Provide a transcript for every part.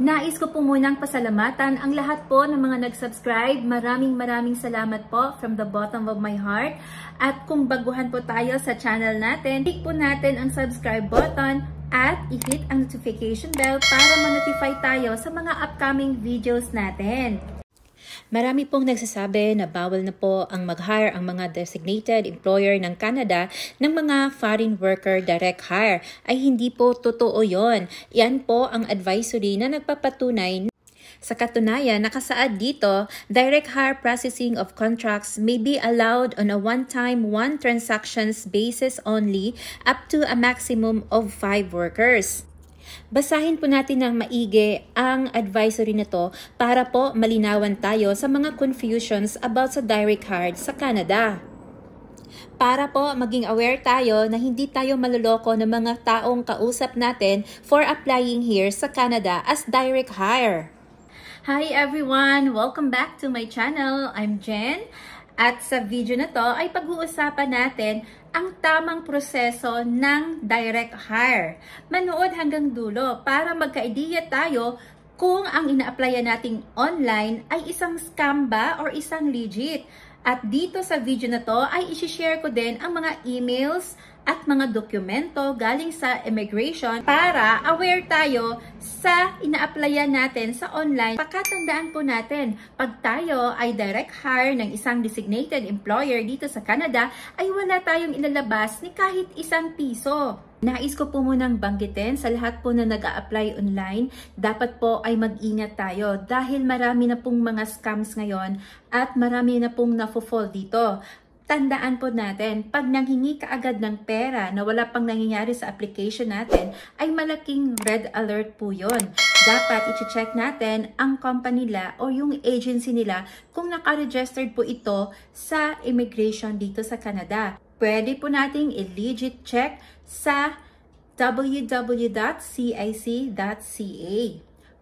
Nais ko po munang pasalamatan ang lahat po ng mga nag-subscribe. Maraming salamat po from the bottom of my heart. At kung baguhan po tayo sa channel natin, click po natin ang subscribe button at i-hit ang notification bell para ma-notify tayo sa mga upcoming videos natin. Marami pong nagsasabi na bawal na po ang mag-hire ang mga designated employer ng Canada ng mga foreign worker direct hire. Ay hindi po totoo yon. Yan po ang advisory na nagpapatunay. Sa katunayan, nakasaad dito, direct hire processing of contracts may be allowed on a one-time, one transactions basis only up to a maximum of 5 workers. Basahin po natin ng maigi ang advisory na to para po malinawan tayo sa mga confusions about sa direct hire sa Canada. Para po maging aware tayo na hindi tayo maloloko ng mga taong kausap natin for applying here sa Canada as direct hire. Hi everyone! Welcome back to my channel. I'm Jen. At sa video na to ay pag-uusapan natin ang tamang proseso ng direct hire. Manood hanggang dulo para magka-ideya tayo kung ang ina-applyan nating online ay isang scam ba or isang legit. At dito sa video na to ay isi-share ko din ang mga emails at mga dokumento galing sa immigration para aware tayo sa ina-applyan natin sa online. Pakatandaan po natin, pag tayo ay direct hire ng isang designated employer dito sa Canada, ay wala tayong ilalabas ni kahit isang piso. Nais ko po munang banggitin sa lahat po na nag-a-apply online, dapat po ay mag-ingat tayo dahil marami na pong mga scams ngayon at marami na pong nafo-fall dito. Tandaan po natin, pag nanghingi ka agad ng pera na wala pang nangyayari sa application natin, ay malaking red alert po yun. Dapat i-check natin ang company nila o yung agency nila kung naka-registered po ito sa immigration dito sa Canada. Pwede po nating i-legit check sa www.cic.ca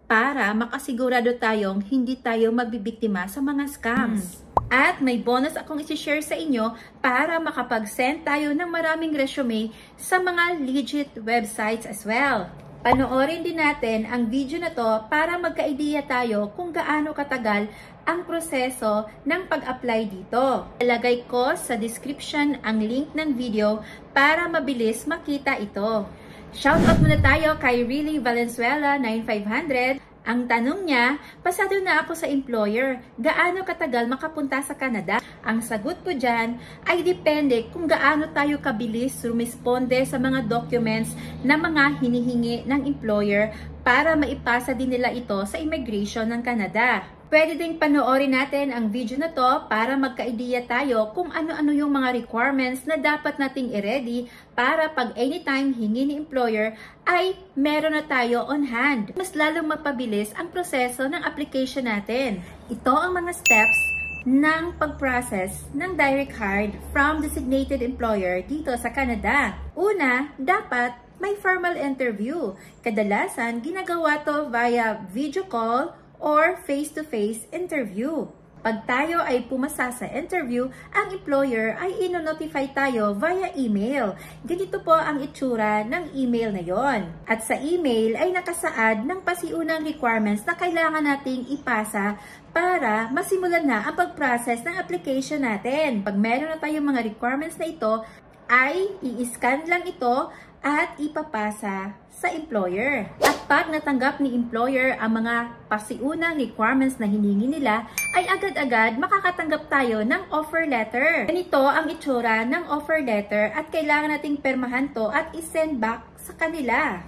para makasigurado tayong hindi tayo mabibiktima sa mga scams. At may bonus akong isi-share sa inyo para makapag-send tayo ng maraming resume sa mga legit websites as well. Panoorin din natin ang video na to para magka-ideya tayo kung gaano katagal ang proseso ng pag-apply dito. Ilagay ko sa description ang link ng video para mabilis makita ito. Shoutout muna tayo kay Really Valenzuela 9500. Ang tanong niya, pasado na ako sa employer, gaano katagal makapunta sa Canada? Ang sagot ko dyan ay depende kung gaano tayo kabilis rumisponde sa mga documents na mga hinihingi ng employer para maipasa din nila ito sa immigration ng Canada. Pwede ding panoorin natin ang video na to para magka-ideya tayo kung ano-ano yung mga requirements na dapat nating i-ready para pag anytime hingi ni employer ay meron na tayo on hand. Mas lalong mapabilis ang proseso ng application natin. Ito ang mga steps ng pag-process ng direct hire from designated employer dito sa Canada. Una, dapat may formal interview. Kadalasan, ginagawa to via video call or face-to-face interview. Pag tayo ay pumasa sa interview, ang employer ay ino-notify tayo via email. Ganito po ang itsura ng email na yon. At sa email ay nakasaad ng pasiunang requirements na kailangan nating ipasa para masimulan na ang pag-process ng application natin. Pag meron na tayong mga requirements na ito, ay i-scan lang ito at ipapasa sa employer. At pag natanggap ni employer ang mga pasiunang requirements na hiningi nila, ay agad-agad makakatanggap tayo ng offer letter. Ganito ang itsura ng offer letter at kailangan nating permahan to at isend back sa kanila.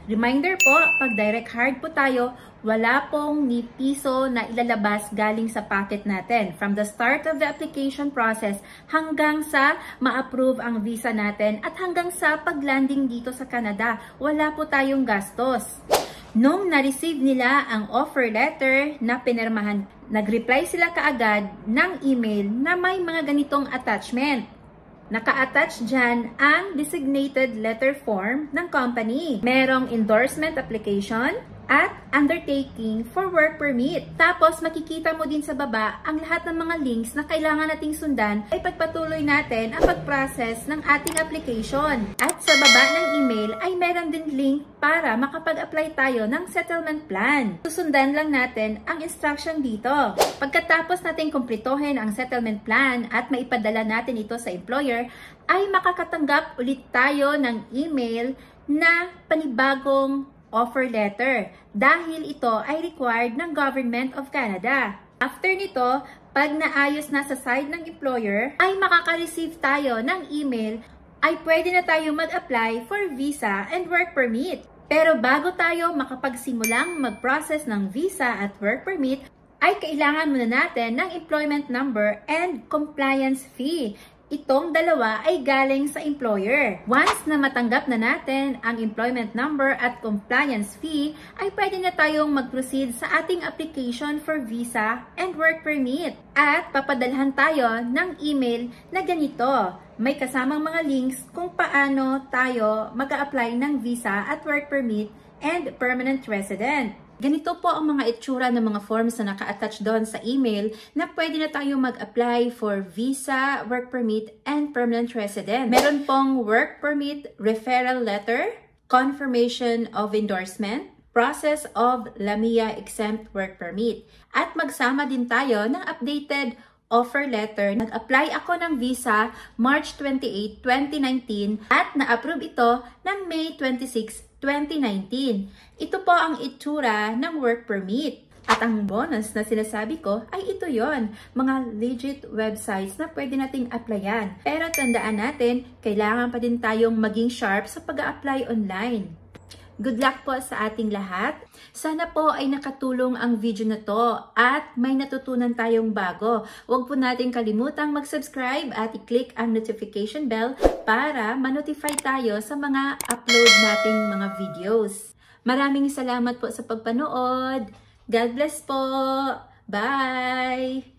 Reminder po, pag direct hire po tayo, wala pong ni piso na ilalabas galing sa pocket natin. From the start of the application process hanggang sa ma-approve ang visa natin at hanggang sa pag-landing dito sa Canada, wala po tayong gastos. Nung na-receive nila ang offer letter na pinirmahan, nag-reply sila kaagad ng email na may mga ganitong attachment. Naka-attach dyan ang designated letter form ng company. Merong endorsement application, at undertaking for work permit. Tapos makikita mo din sa baba ang lahat ng mga links na kailangan nating sundan ay pagpatuloy natin ang pag-process ng ating application. At sa baba ng email ay meron din link para makapag-apply tayo ng settlement plan. Susundan lang natin ang instruction dito. Pagkatapos natin kumplituhin ang settlement plan at maipadala natin ito sa employer, ay makakatanggap ulit tayo ng email na panibagong offer letter dahil ito ay required ng Government of Canada. After nito, pag naayos na sa side ng employer, ay makaka-receive tayo ng email ay pwede na tayo mag-apply for visa and work permit. Pero bago tayo makapagsimulang mag-process ng visa at work permit, ay kailangan muna natin ng employment number and compliance fee. Itong dalawa ay galing sa employer. Once na matanggap na natin ang employment number at compliance fee, ay pwede na tayong mag-proceed sa ating application for visa and work permit. At papadalhan tayo ng email na ganito. May kasamang mga links kung paano tayo mag-a-apply ng visa at work permit and permanent resident. Ganito po ang mga itsura ng mga forms na naka-attach doon sa email na pwede na tayo mag-apply for visa, work permit, and permanent resident. Meron pong work permit, referral letter, confirmation of endorsement, process of LAMIA exempt work permit. At magsama din tayo ng updated offer letter. Nag-apply ako ng visa March 28, 2019 at na-approve ito ng May 26, 2019. Ito po ang itsura ng work permit. At ang bonus na sinasabi ko ay ito yon, mga legit websites na pwede nating applyan. Pero tandaan natin, kailangan pa din tayong maging sharp sa pag-a-apply online. Good luck po sa ating lahat. Sana po ay nakatulong ang video na to at may natutunan tayong bago. Huwag po natin kalimutang mag-subscribe at i-click ang notification bell para ma-notify tayo sa mga upload nating mga videos. Maraming salamat po sa pagpanood. God bless po. Bye!